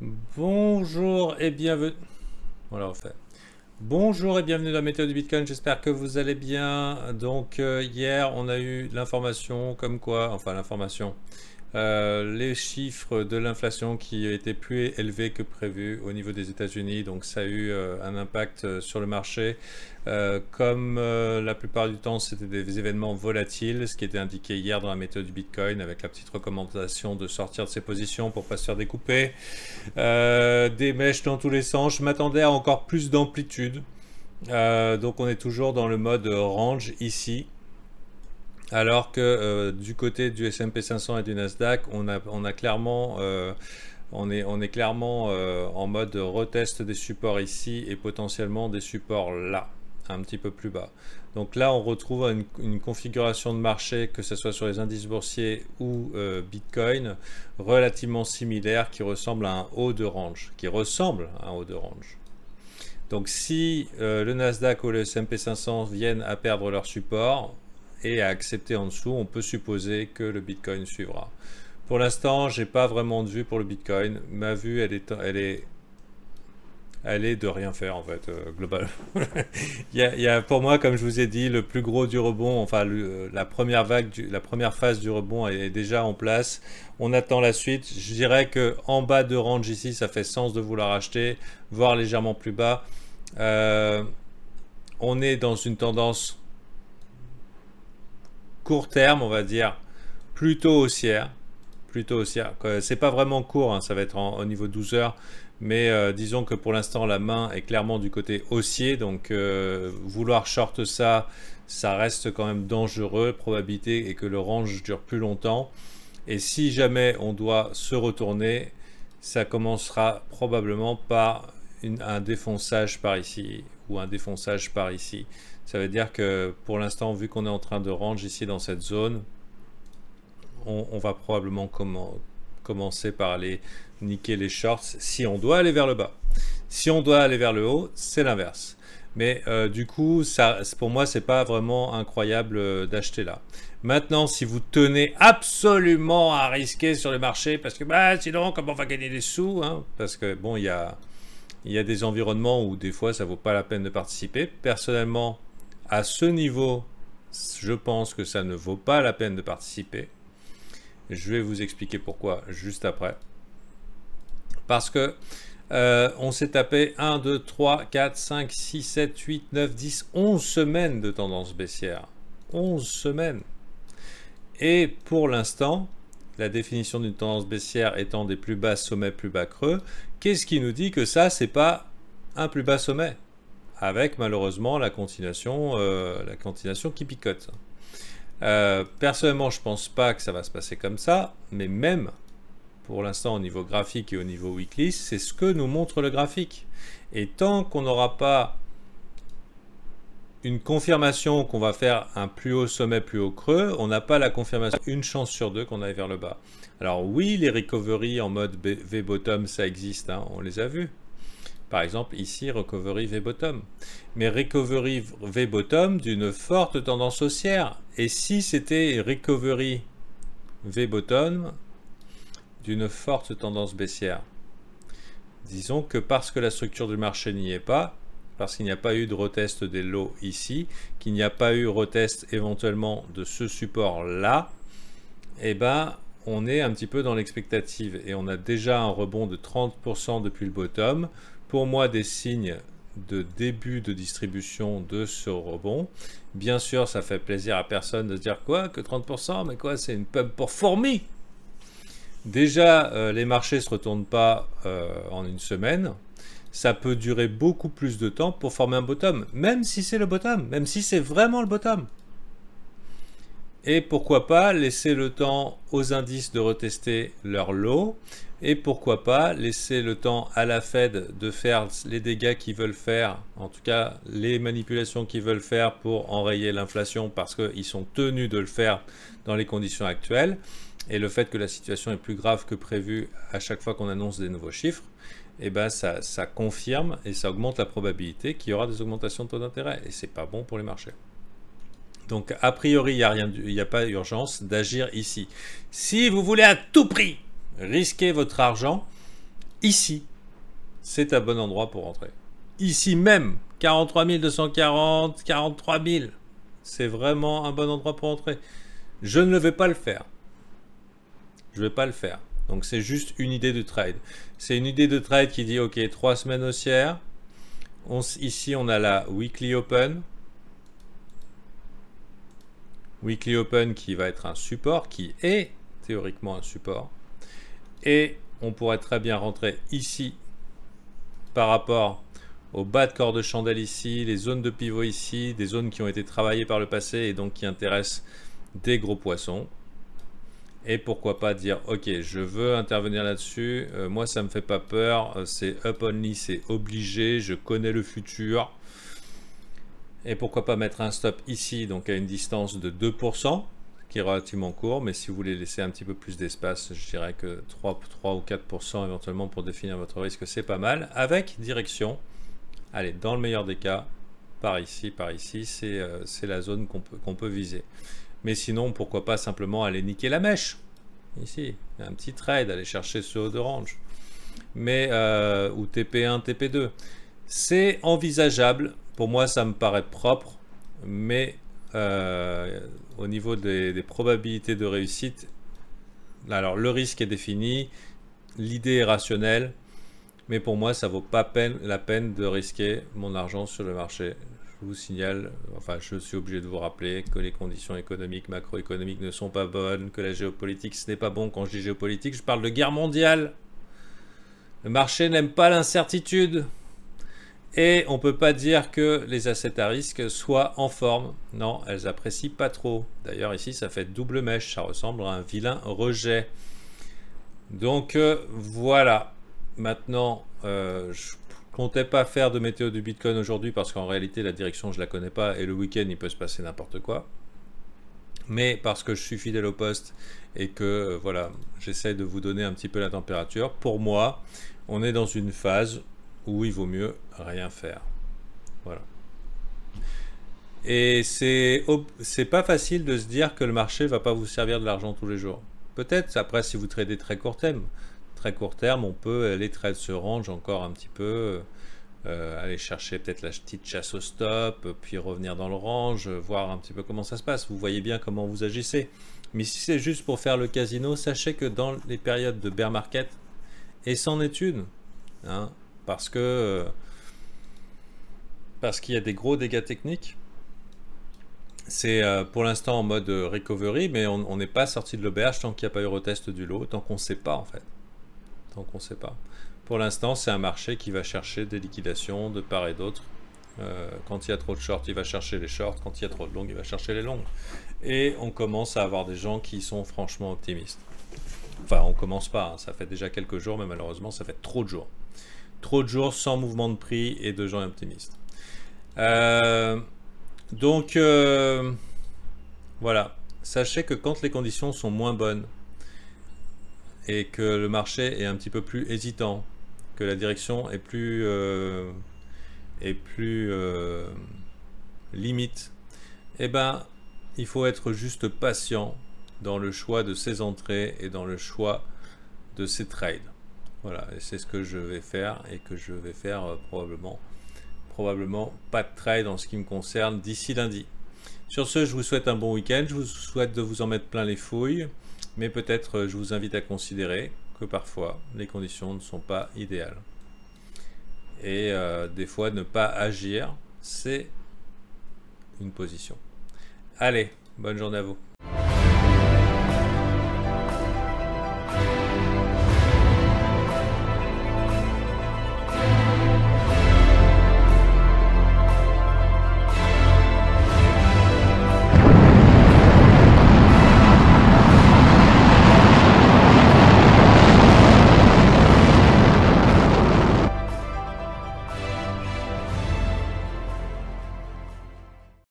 Bonjour et bienvenue. Voilà, on fait. Bonjour et bienvenue dans la météo du Bitcoin. J'espère que vous allez bien. Donc hier, on a eu l'information comme quoi, enfin l'information, les chiffres de l'inflation qui étaient plus élevés que prévu au niveau des États-Unis. Donc ça a eu un impact sur le marché. Comme la plupart du temps, c'était des événements volatiles, ce qui était indiqué hier dans la méthode du Bitcoin, avec la petite recommandation de sortir de ses positions pour ne pas se faire découper. Des mèches dans tous les sens. Je m'attendais à encore plus d'amplitude. Donc on est toujours dans le mode range ici. Alors que du côté du S&P 500 et du Nasdaq, on a clairement, on est clairement en mode retest des supports ici et potentiellement des supports là, un petit peu plus bas. Donc là, on retrouve une configuration de marché, que ce soit sur les indices boursiers ou Bitcoin, relativement similaire, qui ressemble à un haut de range, Donc si le Nasdaq ou le S&P 500 viennent à perdre leur support et à accepter en dessous, on peut supposer que le Bitcoin suivra. Pour l'instant, j'ai pas vraiment de vue pour le Bitcoin. Ma vue, elle est de rien faire en fait, global. Il y a pour moi, comme je vous ai dit, le plus gros du rebond, enfin la première la première phase du rebond est déjà en place. On attend la suite. Je dirais que en bas de range ici, ça fait sens de vouloir acheter, voire légèrement plus bas. On est dans une tendance court terme, on va dire, plutôt haussière. C'est pas vraiment court, hein, ça va être au niveau 12 heures. Mais disons que pour l'instant, la main est clairement du côté haussier. Donc vouloir short ça, ça reste quand même dangereux. Probabilité est que le range dure plus longtemps. Et si jamais on doit se retourner, ça commencera probablement par un défonçage par ici ou un défonçage par ici. Ça veut dire que pour l'instant, vu qu'on est en train de range ici dans cette zone, on va probablement commencer par aller niquer les shorts si on doit aller vers le bas. Si on doit aller vers le haut, c'est l'inverse. Mais du coup, ça, pour moi, c'est pas vraiment incroyable d'acheter là. Maintenant, si vous tenez absolument à risquer sur le marché, parce que bah, sinon, comment on va gagner des sous, hein, parce que bon, il y a des environnements où des fois, ça vaut pas la peine de participer. Personnellement, à ce niveau, je pense que ça ne vaut pas la peine de participer. Je vais vous expliquer pourquoi juste après. Parce que on s'est tapé 1, 2, 3, 4, 5, 6, 7, 8, 9, 10, 11 semaines de tendance baissière. 11 semaines. Et pour l'instant, la définition d'une tendance baissière étant des plus bas sommets, plus bas creux, qu'est-ce qui nous dit que ça, c'est pas un plus bas sommet? Avec malheureusement la continuation qui picote. Personnellement, je pense pas que ça va se passer comme ça, mais même pour l'instant au niveau graphique et au niveau weekly, c'est ce que nous montre le graphique. Et tant qu'on n'aura pas une confirmation qu'on va faire un plus haut sommet, plus haut creux, on n'a pas la confirmation, une chance sur deux qu'on aille vers le bas. Alors oui, les recovery en mode V-bottom, ça existe, hein, on les a vus. Par exemple, ici, recovery V-bottom. Mais recovery V-bottom d'une forte tendance haussière. Et si c'était recovery V-bottom d'une forte tendance baissière? Disons que parce que la structure du marché n'y est pas, parce qu'il n'y a pas eu de retest des lows ici, qu'il n'y a pas eu retest éventuellement de ce support-là, eh ben, on est un petit peu dans l'expectative. Et on a déjà un rebond de 30% depuis le bottom. Pour moi, des signes de début de distribution de ce rebond. Bien sûr, ça fait plaisir à personne de se dire quoi, que 30%, mais quoi, c'est une pub pour fourmis. Déjà, les marchés ne se retournent pas en une semaine. Ça peut durer beaucoup plus de temps pour former un bottom, même si c'est le bottom, même si c'est vraiment le bottom. Et pourquoi pas laisser le temps aux indices de retester leur lot. Et pourquoi pas laisser le temps à la Fed de faire les dégâts qu'ils veulent faire, en tout cas les manipulations qu'ils veulent faire pour enrayer l'inflation parce qu'ils sont tenus de le faire dans les conditions actuelles. Et le fait que la situation est plus grave que prévu à chaque fois qu'on annonce des nouveaux chiffres, eh ben ça confirme et ça augmente la probabilité qu'il y aura des augmentations de taux d'intérêt. Et c'est pas bon pour les marchés. Donc a priori, il n'y a pas urgence d'agir ici. Si vous voulez à tout prix risquer votre argent, ici, c'est un bon endroit pour rentrer. Ici même, 43 240, 43 000. C'est vraiment un bon endroit pour entrer. Je ne vais pas le faire. Je ne vais pas le faire. Donc c'est juste une idée de trade. C'est une idée de trade qui dit, ok, 3 semaines haussières. Ici, on a la Weekly Open. Weekly Open qui va être un support, qui est théoriquement un support. Et on pourrait très bien rentrer ici par rapport au bas de corps de chandelle ici, les zones de pivot ici, des zones qui ont été travaillées par le passé et donc qui intéressent des gros poissons. Et pourquoi pas dire, ok, je veux intervenir là-dessus, moi ça me fait pas peur, c'est up only, c'est obligé, je connais le futur. Et pourquoi pas mettre un stop ici, donc à une distance de 2%, qui est relativement court, mais si vous voulez laisser un petit peu plus d'espace, je dirais que 3 ou 4% éventuellement pour définir votre risque, c'est pas mal, avec direction. Allez, dans le meilleur des cas, par ici, c'est la zone qu'on peut viser. Mais sinon, pourquoi pas simplement aller niquer la mèche. Ici, un petit trade, aller chercher ce haut de range. Mais, ou TP1, TP2. C'est envisageable. Pour moi, ça me paraît propre. Mais au niveau des probabilités de réussite, alors le risque est défini. L'idée est rationnelle. Mais pour moi, ça vaut pas la peine de risquer mon argent sur le marché. Je vous signale, enfin je suis obligé de vous rappeler que les conditions économiques, macroéconomiques ne sont pas bonnes, que la géopolitique ce n'est pas bon. Quand je dis géopolitique, je parle de guerre mondiale. Le marché n'aime pas l'incertitude. Et on ne peut pas dire que les assets à risque soient en forme. Non, elles apprécient pas trop. D'ailleurs ici, ça fait double mèche, ça ressemble à un vilain rejet. Donc voilà. Maintenant, je comptais pas faire de météo du Bitcoin aujourd'hui parce qu'en réalité la direction je la connais pas et le week-end il peut se passer n'importe quoi. Mais parce que je suis fidèle au poste et que voilà, j'essaie de vous donner un petit peu la température. Pour moi, on est dans une phase où il vaut mieux rien faire. Voilà. Et c'est pas facile de se dire que le marché va pas vous servir de l'argent tous les jours. Peut-être après si vous tradez très court terme, on peut aller trade ce range encore un petit peu, aller chercher peut-être la petite chasse au stop, puis revenir dans le range, voir un petit peu comment ça se passe. Vous voyez bien comment vous agissez. Mais si c'est juste pour faire le casino, sachez que dans les périodes de bear market, et c'en est une, hein, parce qu'il y a des gros dégâts techniques. C'est pour l'instant en mode recovery, mais on n'est pas sorti de l'auberge tant qu'il n'y a pas eu retest du lot, tant qu'on ne sait pas en fait. Donc on ne sait pas. Pour l'instant, c'est un marché qui va chercher des liquidations de part et d'autre. Quand il y a trop de shorts, il va chercher les shorts. Quand il y a trop de longs, il va chercher les longs. Et on commence à avoir des gens qui sont franchement optimistes. Enfin, on commence pas. Hein. Ça fait déjà quelques jours, mais malheureusement, ça fait trop de jours. Trop de jours sans mouvement de prix et de gens optimistes. Donc, voilà. Sachez que quand les conditions sont moins bonnes, et que le marché est un petit peu plus hésitant, que la direction est plus limite, eh ben, il faut être juste patient dans le choix de ses entrées et dans le choix de ses trades. Voilà, et c'est ce que je vais faire et que je vais faire probablement pas de trade en ce qui me concerne d'ici lundi. Sur ce, je vous souhaite un bon week-end, je vous souhaite de vous en mettre plein les fouilles. Mais peut-être je vous invite à considérer que parfois les conditions ne sont pas idéales. Et des fois ne pas agir, c'est une position. Allez, bonne journée à vous.